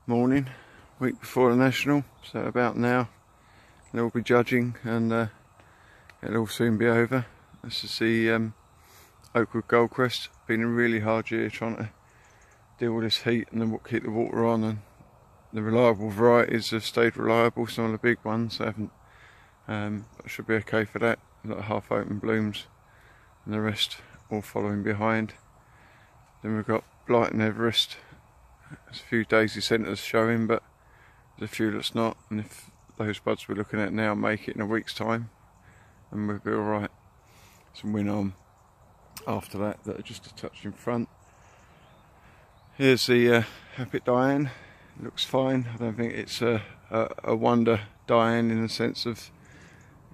morning, week before the National, so about now they'll be judging and it'll all soon be over. This is the Oakwood Goldcrest. Been a really hard year trying to deal with this heat and then keep the water on, and the reliable varieties have stayed reliable. Some of the big ones haven't, but should be okay for that. A lot of half open blooms and the rest all following behind. Then we've got Blight and Everest. There's a few daisy centres showing, but there's a few that's not, and if those buds we're looking at now make it in a week's time, then we'll be alright. Some win on after that are just a touch in front. Here's the Happy Diane. It looks fine. I don't think it's a wonder Diane in the sense of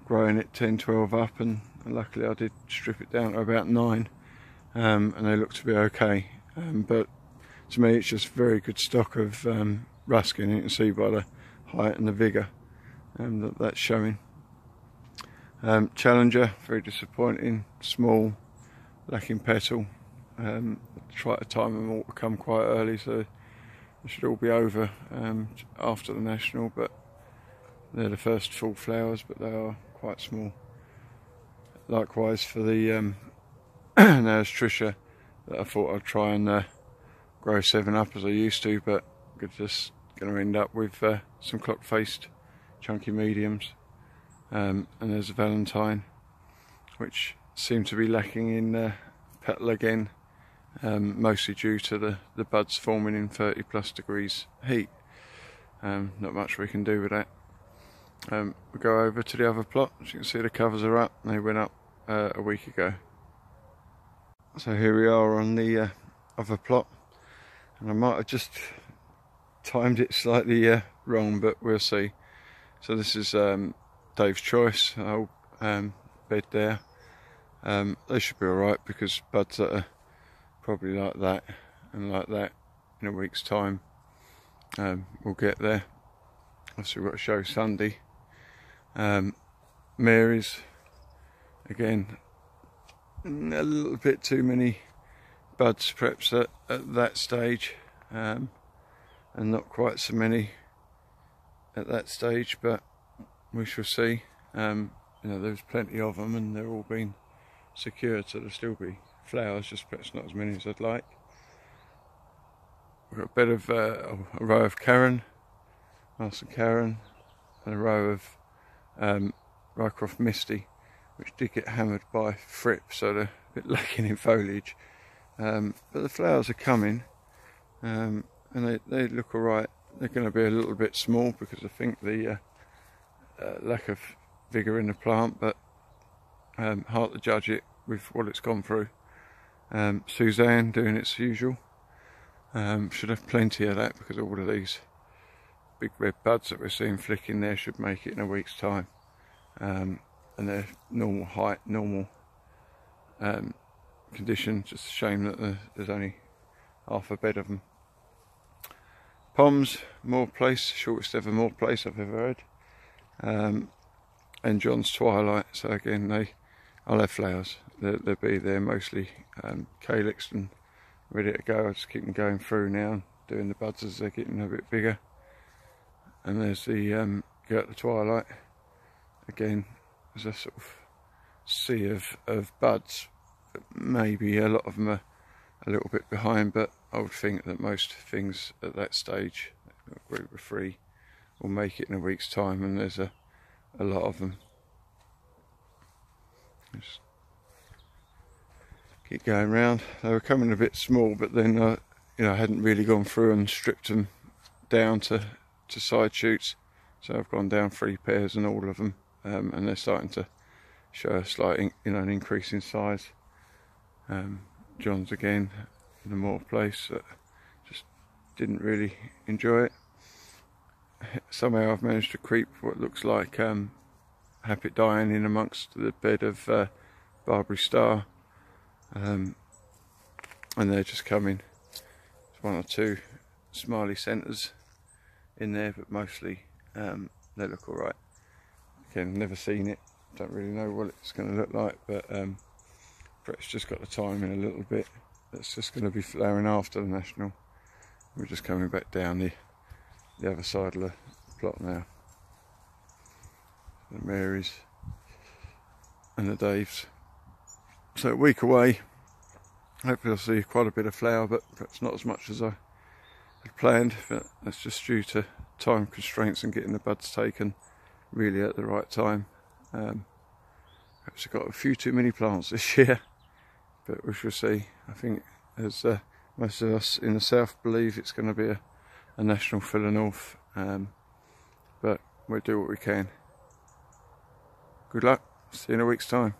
growing it 10-12 up, and luckily I did strip it down to about 9, and they look to be okay. But to me it's just very good stock of Ruskin. You can see by the height and the vigour that's showing. Challenger, very disappointing, small, lacking petal. Try to time them all to come quite early, so they should all be over after the National, but they're the first full flowers, but they are quite small. Likewise for the there's Trisha, that I thought I'd try and grow 7 up as I used to, but we're just going to end up with some clock-faced chunky mediums. And there's a Valentine, which seem to be lacking in petal again, mostly due to the buds forming in 30+ degrees heat. Not much we can do with that. We go over to the other plot. As you can see, the covers are up. They went up a week ago. So here we are on the other plot, and I might have just timed it slightly wrong, but we'll see. So this is Dave's Choice, old bed there. They should be alright, because buds that are probably like that and like that in a week's time will get there. Obviously we've got to show Sunday. Mary's, again, a little bit too many buds perhaps at that stage, and not quite so many at that stage, but we shall see. You know, there's plenty of them and they're all been secured, so there'll still be flowers, just perhaps not as many as I'd like. We've got a bit of a row of Karen, Master Karen, and a row of Rycroft Misty, which did get hammered by Fripp, so they're a bit lacking in foliage. But the flowers are coming, and they look alright. They're going to be a little bit small because I think the lack of vigour in the plant, but hard to judge it with what it's gone through. Suzanne doing its usual. Should have plenty of that, because all of these big red buds that we're seeing flicking there should make it in a week's time. And they're normal height, normal condition. Just a shame that there's only half a bed of them. Poms, more place, shortest ever more place I've ever had. And John's Twilight, so again I'll have flowers. They'll be there mostly calyxed and ready to go. I just keep them going through now, doing the buds as they're getting a bit bigger. And there's the Gertler Twilight. Again, there's a sort of sea of buds, but maybe a lot of them are a little bit behind, but I would think that most things at that stage, a group of 3, will make it in a week's time, and there's a lot of them. Just keep going round. They were coming a bit small, but then you know, I hadn't really gone through and stripped them down to side shoots, so I've gone down 3 pairs and all of them, and they're starting to show a slight an increase in size. John's again in a more place, just didn't really enjoy it. Somehow I've managed to creep what looks like Happy Diane in amongst the bed of Barbary Star, and they're just coming. There's 1 or 2 smiley centres in there, but mostly they look alright. Again, never seen it, don't really know what it's going to look like, but perhaps just got the timing a little bit. That's just going to be flowering after the National. We're just coming back down the other side of the plot now. The Marys and the Daves. So a week away. Hopefully I'll see quite a bit of flower, but perhaps not as much as I had planned. But that's just due to time constraints and getting the buds taken really at the right time. Perhaps I've got a few too many plants this year, but we shall see. I think, as most of us in the south believe, it's going to be a national for the north, but we'll do what we can. Good luck. See you in a week's time.